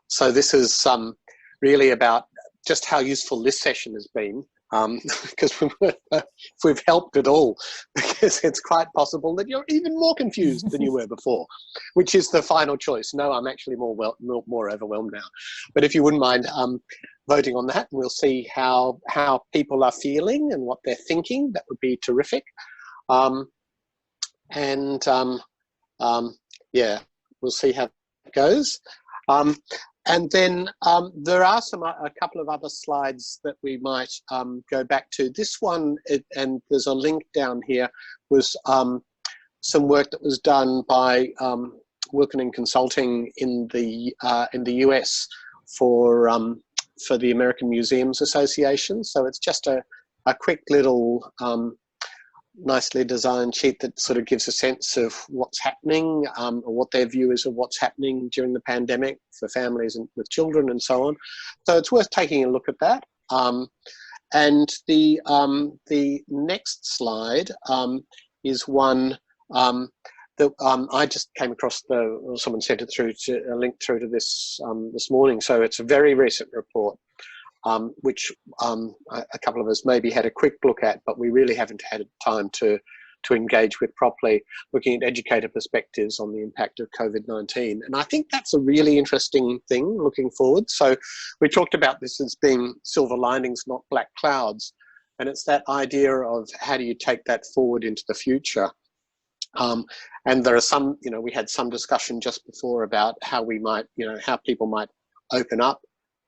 So this is really about just how useful this session has been, because we've helped at all, because it's quite possible that you're even more confused than you were before, which is the final choice. No, I'm actually more overwhelmed now. But if you wouldn't mind voting on that, and we'll see how people are feeling and what they're thinking, that would be terrific. Yeah, we'll see how it goes. And then there are a couple of other slides that we might go back to. This one, and there's a link down here, was some work that was done by Wilkening Consulting in the US for the American Museums Association. So it's just a quick little nicely designed sheet that sort of gives a sense of what's happening, or what their view is of what's happening during the pandemic for families and with children and so on. So it's worth taking a look at that. And the next slide is one that I just came across. Someone sent it through to a link through to this this morning. So it's a very recent report, which a couple of us maybe had a quick look at, but we really haven't had time to engage with properly, looking at educator perspectives on the impact of COVID-19. And I think that's a really interesting thing looking forward. So we talked about this as being silver linings, not black clouds. And it's that idea of how do you take that forward into the future? And there are some, we had some discussion just before about how we might, how people might open up.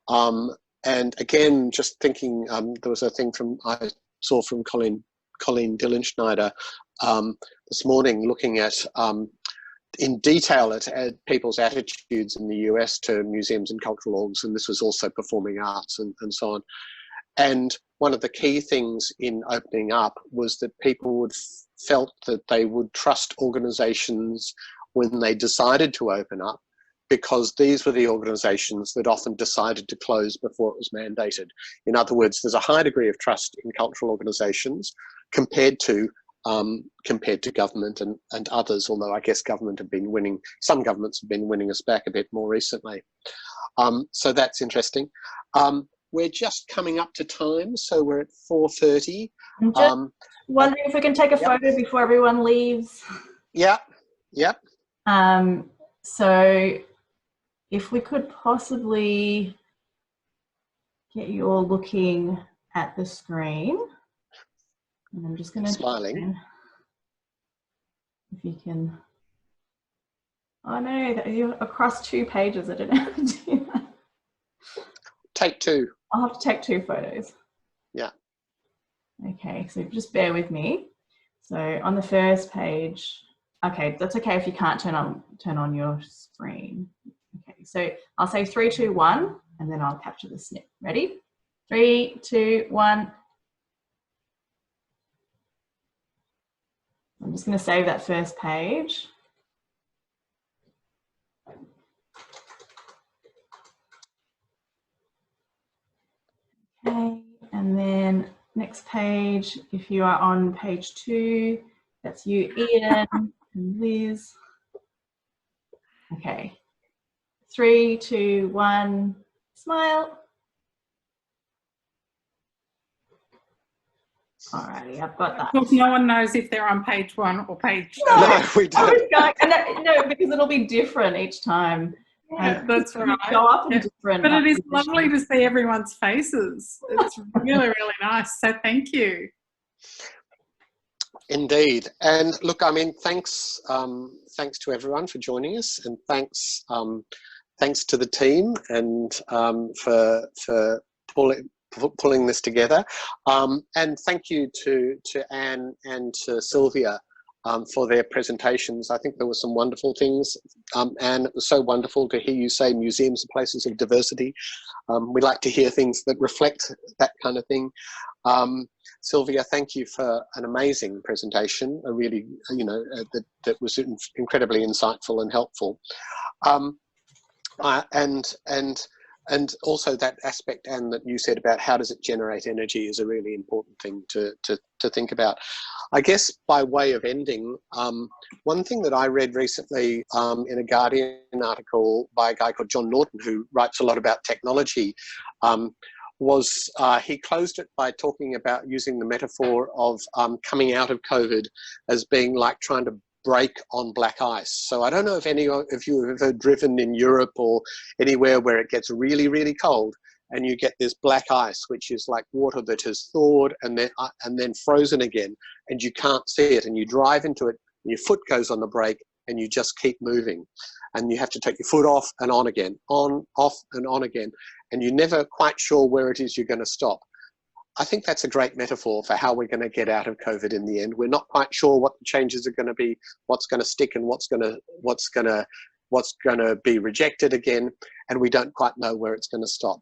And again, just thinking, there was a thing I saw from Colleen Dillenschneider this morning, looking at in detail at people's attitudes in the US to museums and cultural orgs, and this was also performing arts and so on. And one of the key things in opening up was that people felt that they would trust organisations when they decided to open up, because these were the organisations that often decided to close before it was mandated. In other words, there's a high degree of trust in cultural organisations compared to government and others, although I guess some governments have been winning us back a bit more recently. So that's interesting. We're just coming up to time, so we're at 4:30. I'm just wondering if we can take a photo before everyone leaves. Yeah. So if we could possibly get you all looking at the screen. And I'm just going to smiling. If you can. Oh no, you're across 2 pages. I don't know how to do that. Take 2. I'll have to take 2 photos. Yeah. Okay, so just bear with me. So on the first page, okay, that's okay if you can't turn on your screen. Okay, so I'll say 3, 2, 1, and then I'll capture the snip. Ready? 3, 2, 1. I'm just going to save that first page. Okay, and then next page, if you are on page 2, that's you, Ian and Liz. Okay, 3, 2, 1, smile. Alrighty, I've got that. Of course, no one knows if they're on page 1 or page 2. No, we don't. No, because it'll be different each time. Yeah, that's right. Go up in Yeah. different. But it is positions. lovely to see everyone's faces. It's really, really nice. So thank you. Indeed. And look, I mean, thanks to everyone for joining us, and thanks to the team and for pulling this together. And thank you to Anne and to Sylvia for their presentations. I think there were some wonderful things. And it was so wonderful to hear you say museums are places of diversity. We like to hear things that reflect that kind of thing. Sylvia, thank you for an amazing presentation, a really, that was incredibly insightful and helpful. And also that aspect, Anne, that you said about how does it generate energy is a really important thing to think about. I guess by way of ending, one thing that I read recently in a Guardian article by a guy called John Norton, who writes a lot about technology, was he closed it by talking about using the metaphor of coming out of COVID as being like trying to break on black ice. So I don't know if any of you have ever driven in Europe or anywhere where it gets really, really cold and you get this black ice, which is like water that has thawed and then frozen again, and you can't see it, and you drive into it and your foot goes on the brake and you just keep moving, and you have to take your foot off and on again, on, off and on again, and you're never quite sure where it is you're going to stop. I think that's a great metaphor for how we're going to get out of COVID in the end. We're not quite sure what the changes are going to be, what's going to stick and what's going to be rejected again, and we don't quite know where it's going to stop.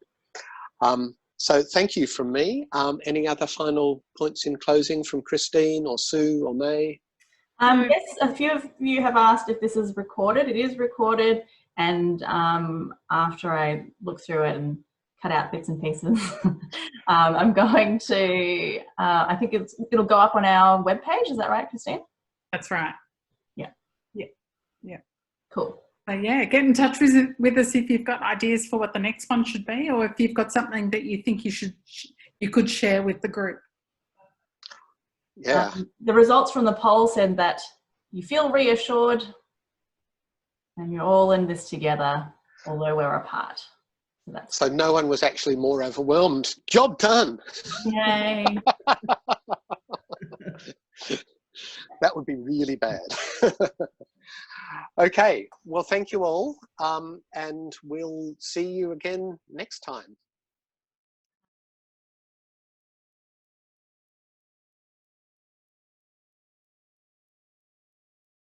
So thank you from me. Any other final points in closing from Christine or Sue or May? Yes, a few of you have asked if this is recorded. It is recorded, and after I look through it and cut out bits and pieces, I'm going to, I think it'll go up on our webpage. Is that right, Christine? That's right. Yeah. Yeah. Yeah. Cool. So yeah, get in touch with us if you've got ideas for what the next one should be, or if you've got something that you think you could share with the group. Yeah. The results from the poll said that you feel reassured and you're all in this together, although we're apart. So no one was actually more overwhelmed. Job done. Yay. That would be really bad. Okay, well, thank you all, and we'll see you again next time.